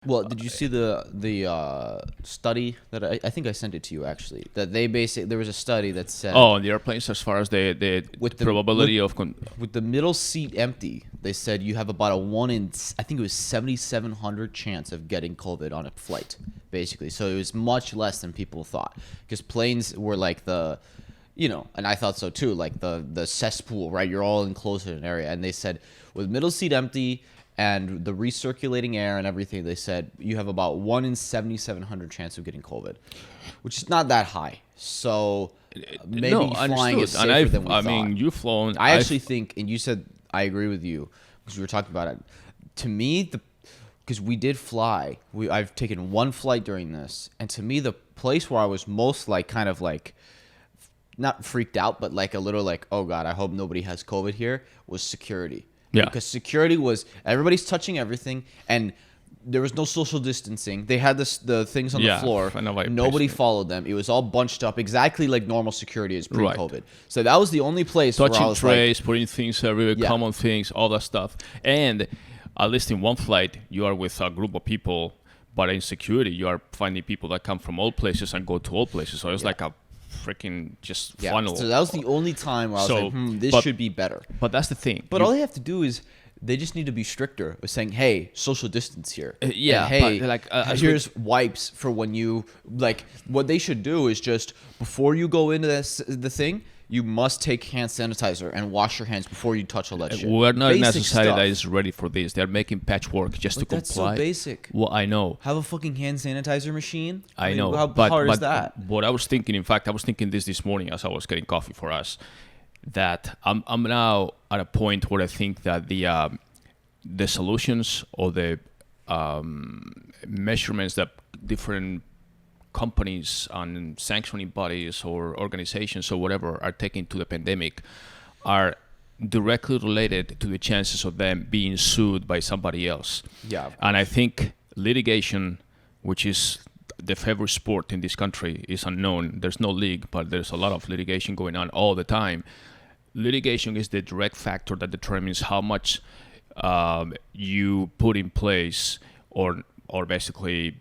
Well, did you see the study that I think I sent it to you actually? That they basically there was a study that said Oh, on the airplanes, as far as the with the probability with, of with the middle seat empty, they said you have about a one in I think it was 7,700 chance of getting COVID on a flight, basically. So it was much less than people thought because planes were like and I thought so too, like the cesspool, right? You're all enclosed in an area, and they said with middle seat empty and the recirculating air and everything, they said you have about 1 in 7,700 chance of getting COVID, which is not that high. So maybe no, flying is understood. safer And than we thought. you've flown. I actually think, and you said I agree with you because we were talking about it. To me, because we did fly, I've taken one flight during this, and to me, the place where I was most kind of not freaked out, but like a little like, oh God, I hope nobody has COVID here, was security. Yeah. Because security was, everybody's touching everything, and there was no social distancing. They had the things on the floor. Nobody followed them. It was all bunched up, exactly like normal security is pre-COVID. Right. So that was the only place touching where I was trays, putting things everywhere, common things, all that stuff. And at least in one flight, you are with a group of people, but in security, you are finding people that come from all places and go to all places. So it's like a freaking just funnel. So that was the only time where I was like, this should be better. But that's the thing. But all they have to do is they just need to be stricter with saying, hey, social distance here. Yeah. And, hey, but here's wipes for when you, what they should do is just, before you go into the thing, you must take hand sanitizer and wash your hands before you touch all that shit. We're not in a Basic society stuff. that is ready for this. They're making patchwork just to comply. That's so basic. Well, I know. Have a fucking hand sanitizer machine? I know. How hard is that? What I was thinking, in fact, I was thinking this morning as I was getting coffee for us, that I'm now at a point where I think that the solutions or the measurements that different companies and sanctioning bodies or organizations or whatever are taking to the pandemic are directly related to the chances of them being sued by somebody else. Yeah. And I think litigation, which is the favorite sport in this country, is unknown. There's no league, but there's a lot of litigation going on all the time. Litigation is the direct factor that determines how much you put in place or basically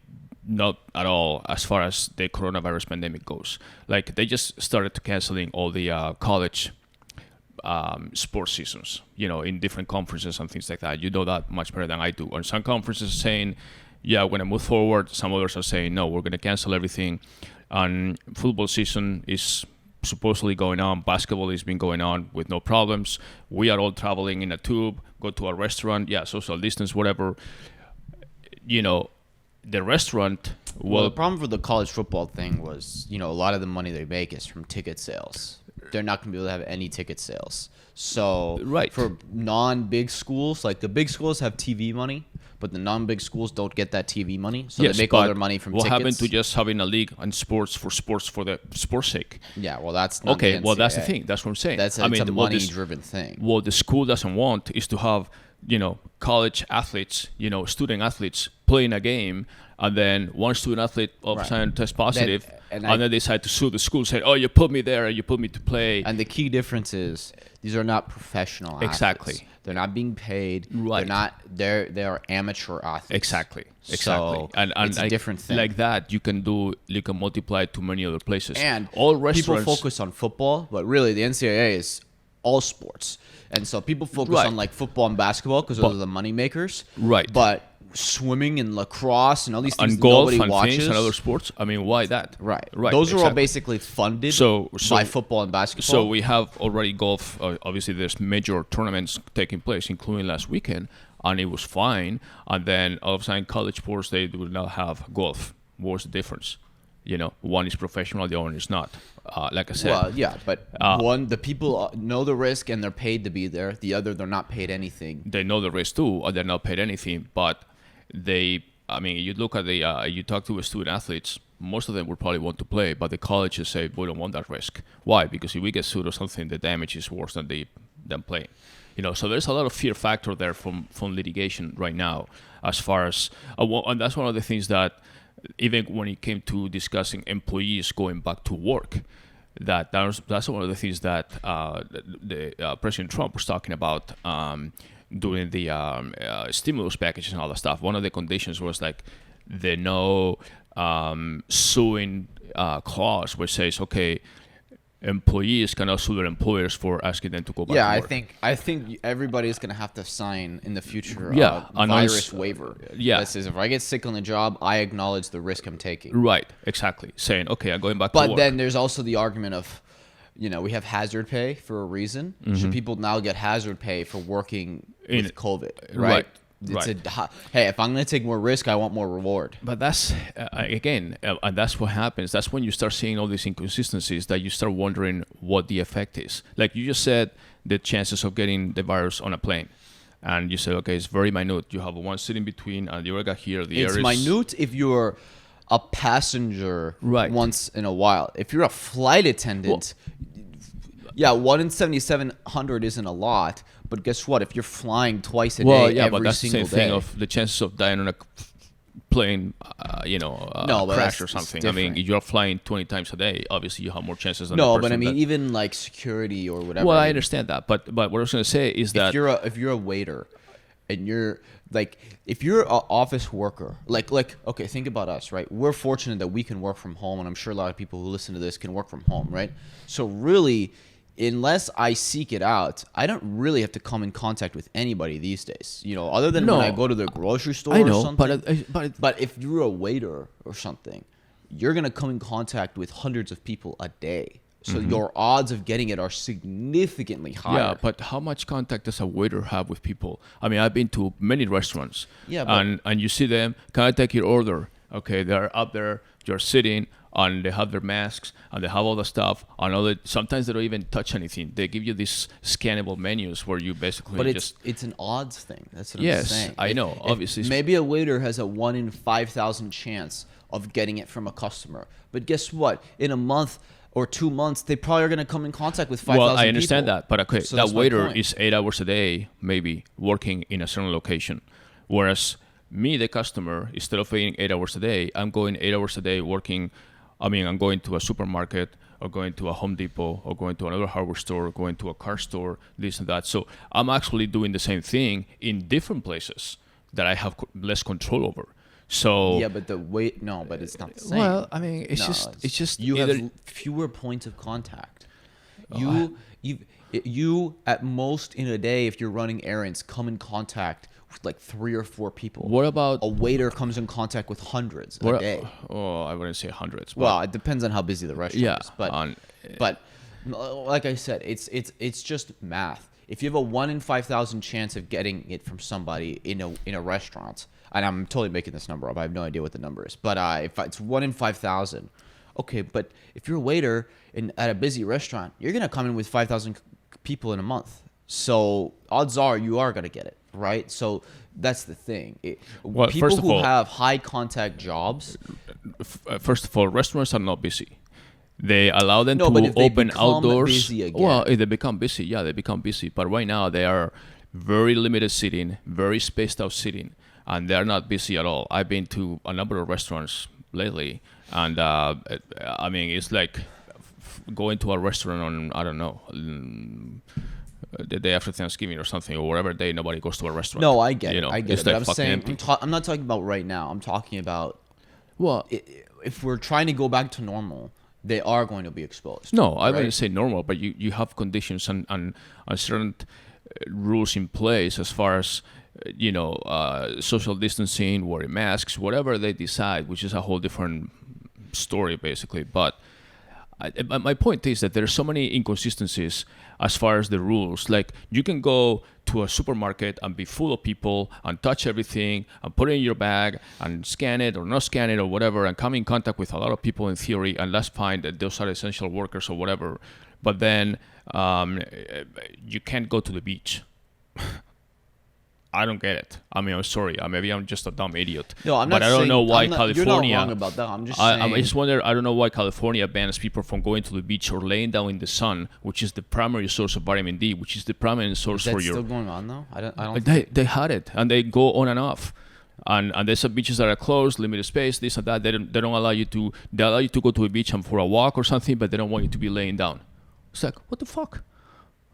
not at all as far as the coronavirus pandemic goes. Like, they just started canceling all the college sports seasons, in different conferences and things like that. You know that much better than I do. And some conferences are saying, yeah, we're going to move forward. Some others are saying, no, we're going to cancel everything. And football season is supposedly going on. Basketball has been going on with no problems. We are all traveling in a tube, go to a restaurant, social distance, whatever. The restaurant. Well, the problem for the college football thing was, a lot of the money they make is from ticket sales. They're not going to be able to have any ticket sales. So for non-big schools, like the big schools have TV money, but the non-big schools don't get that TV money. So they make all their money from tickets. What happened to just having a league and sports for the sports sake? Yeah, well, that's not okay. The NCAA. Well, that's the thing. That's what I'm saying. It's a money-driven thing. What the school doesn't want is to have, college athletes, student athletes playing a game, and then one student athlete all of a sudden tests positive, and then they decide to sue the school, say, "Oh, you put me there, you put me to play." And the key difference is these are not professional athletes. Exactly. They're not being paid. Right. They are amateur athletes. Exactly. So and it's a different thing. Like that, you can multiply it to many other places. And all restaurants, people focus on football, but really the NCAA is all sports. And so people focus on like football and basketball because those are the money makers. Right. But swimming and lacrosse and all these things and golf nobody and watches. Things and other sports. I mean, why that? Right. Those are all basically funded by football and basketball. So we have already golf. Obviously, there's major tournaments taking place, including last weekend, and it was fine. And then all of a sudden, college sports, they will not have golf. What's the difference? One is professional, the other is not. Like I said. Well, yeah, but one, the people know the risk and they're paid to be there. The other, they're not paid anything. They know the risk too, or they're not paid anything. But you look at you talk to the student athletes, most of them would probably want to play, but the colleges say, we don't want that risk. Why? Because if we get sued or something, the damage is worse than them playing. So there's a lot of fear factor there from litigation right now, as far as, and that's one of the things that, even when it came to discussing employees going back to work, that's one of the things that the President Trump was talking about. during the stimulus packages and all that stuff, one of the conditions was like the no suing clause, which says, okay, employees cannot sue their employers for asking them to go back to work. I think everybody's gonna have to sign in the future a virus waiver. Yeah. That says if I get sick on the job, I acknowledge the risk I'm taking. Right, exactly. Saying, okay, I'm going back to work. But then there's also the argument of, we have hazard pay for a reason. Should people now get hazard pay for working with COVID? Right. Hey, if I'm going to take more risk, I want more reward. But that's, again, and that's what happens. That's when you start seeing all these inconsistencies that you start wondering what the effect is. Like you just said, the chances of getting the virus on a plane. And you said, okay, it's very minute. You have one seat in between, and you got here. It's minute if you're a passenger once in a while. If you're a flight attendant, 1 in 7,700 isn't a lot. But guess what? If you're flying twice a day, but that's the same thing of the chances of dying on a plane, crash or something. I mean, if you're flying 20 times a day, obviously you have more chances than the person. But I mean, even like security or whatever. Well, I understand that, but what I was going to say is that if you're a waiter, and you're like, if you're an office worker, like okay, think about us, right? We're fortunate that we can work from home, and I'm sure a lot of people who listen to this can work from home, right? So really, unless I seek it out, I don't really have to come in contact with anybody these days. Other than when I go to the grocery store or something. But if you're a waiter or something, you're gonna come in contact with hundreds of people a day. So your odds of getting it are significantly higher. Yeah, but how much contact does a waiter have with people? I mean, I've been to many restaurants. And you see them. Can I take your order? Okay, they're up there. You're sitting. And they have their masks, and they have all the stuff. And sometimes they don't even touch anything. They give you these scannable menus where you basically But it's an odds thing. That's what I'm saying. Yes, I know. Obviously, maybe a waiter has a 1 in 5,000 chance of getting it from a customer. But guess what? In a month or 2 months, they probably are going to come in contact with 5,000 people. Well, I understand that. But okay, so that waiter is 8 hours a day, maybe, working in a certain location. Whereas me, the customer, instead of being 8 hours a day, I'm going 8 hours a day working. I'm going to a supermarket or going to a Home Depot or going to another hardware store or going to a car store, this and that. So I'm actually doing the same thing in different places that I have less control over. So but but it's not the same. Well, I mean, it's just you have fewer points of contact. You at most in a day, if you're running errands, come in contact with like 3 or 4 people. What about a waiter comes in contact with hundreds a day? Oh, I wouldn't say hundreds. Well, it depends on how busy the restaurant is. But like I said, it's just math. If you have a 1 in 5,000 chance of getting it from somebody in a restaurant, and I'm totally making this number up, I have no idea what the number is, but if it's 1 in 5,000, okay. But if you're a waiter at a busy restaurant, you're gonna come in with 5,000 people in a month. So odds are you are gonna get it. Right, so that's the thing. People who have high contact jobs. First of all, restaurants are not busy. They allow them to open outdoors. Well, if they become busy, they become busy. But right now they are very limited seating, very spaced out seating, and they are not busy at all. I've been to a number of restaurants lately, and I mean, it's like going to a restaurant on, I don't know, the day after Thanksgiving or something, or whatever day nobody goes to a restaurant. No, I get it. I get it. But I'm saying, I'm not talking about right now. I'm talking about, if we're trying to go back to normal, they are going to be exposed. No, I wouldn't say normal, but you have conditions and certain rules in place as far as social distancing, wearing masks, whatever they decide, which is a whole different story basically. But my point is that there are so many inconsistencies as far as the rules. Like, you can go to a supermarket and be full of people and touch everything and put it in your bag and scan it or not scan it or whatever and come in contact with a lot of people in theory, and that's fine, that those are essential workers or whatever. But then you can't go to the beach. I don't get it. I mean, I'm sorry. Maybe I'm just a dumb idiot. No, I'm not. But I don't know why California. You're not wrong about that. I'm just saying. I just wonder. I don't know why California bans people from going to the beach or laying down in the sun, which is the primary source of vitamin D, which is the primary source for your. Is that still going on though? I don't. They had it, and they go on and off. And there's some beaches that are closed, limited space, this and that. They don't allow you to. They allow you to go to a beach and for a walk or something, but they don't want you to be laying down. It's like, what the fuck?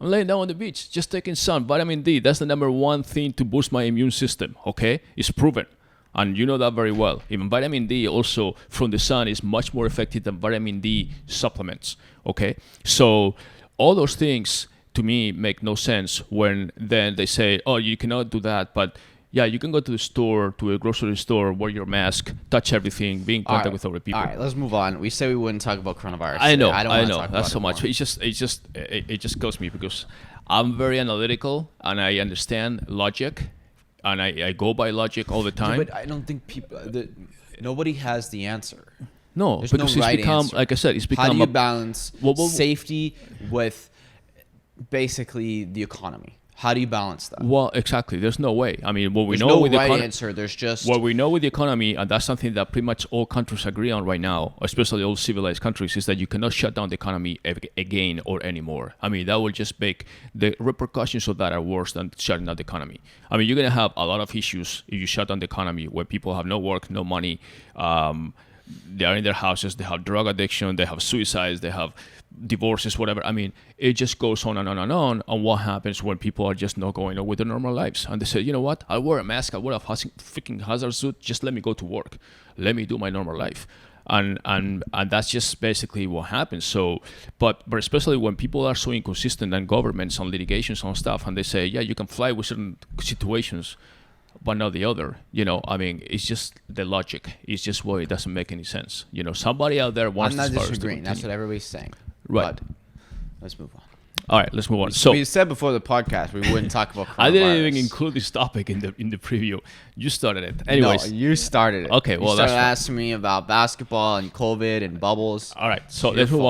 I'm laying down on the beach, just taking sun. Vitamin D, that's the number one thing to boost my immune system, okay? It's proven. And you know that very well. Even vitamin D also from the sun is much more effective than vitamin D supplements, okay? So all those things to me make no sense when then they say, oh, you cannot do that, but yeah, you can go to the store, to a grocery store, wear your mask, touch everything, be in contact with other people. All right, let's move on. We said we wouldn't talk about coronavirus. I know, I don't I wanna know. talk That's about so it much. more. It just kills me because I'm very analytical and I understand logic, and I go by logic all the time. But I don't think nobody has the answer. No, There's because no it's right become, answer. like I said, it's become How do you balance Well, safety with basically the economy? How do you balance that? Well, exactly. There's no way. I mean, what we There's know no with the right economy, answer. There's just what we know with the economy, and that's something that pretty much all countries agree on right now, especially all civilized countries, is that you cannot shut down the economy again or anymore. I mean, that will just make the repercussions of that are worse than shutting down the economy. I mean, you're going to have a lot of issues if you shut down the economy where people have no work, no money. They are in their houses. They have drug addiction. They have suicides. They have divorces, whatever. I mean, it just goes on and on and on. And what happens when people are just not going on with their normal lives? And they say, you know what? I'll wear a mask. I'll wear a freaking hazard suit. Just let me go to work. Let me do my normal life. And that's just basically what happens. So, but especially when people are so inconsistent and governments on litigations on stuff, and they say, yeah, you can fly with certain situations, but not the other. You know, I mean, it's just the logic. It's just why it doesn't make any sense. You know, somebody out there wants I'm not this virus to disagreeing. That's continue. what everybody's saying. Right. But let's move on. All right, let's move on. So We said before the podcast we wouldn't talk about coronavirus. I didn't even include this topic in the preview. You started it. Anyways, No, you started it. Okay, you well, that's started fine. asking me about basketball and COVID and bubbles. All right, so Your let's move fault. on.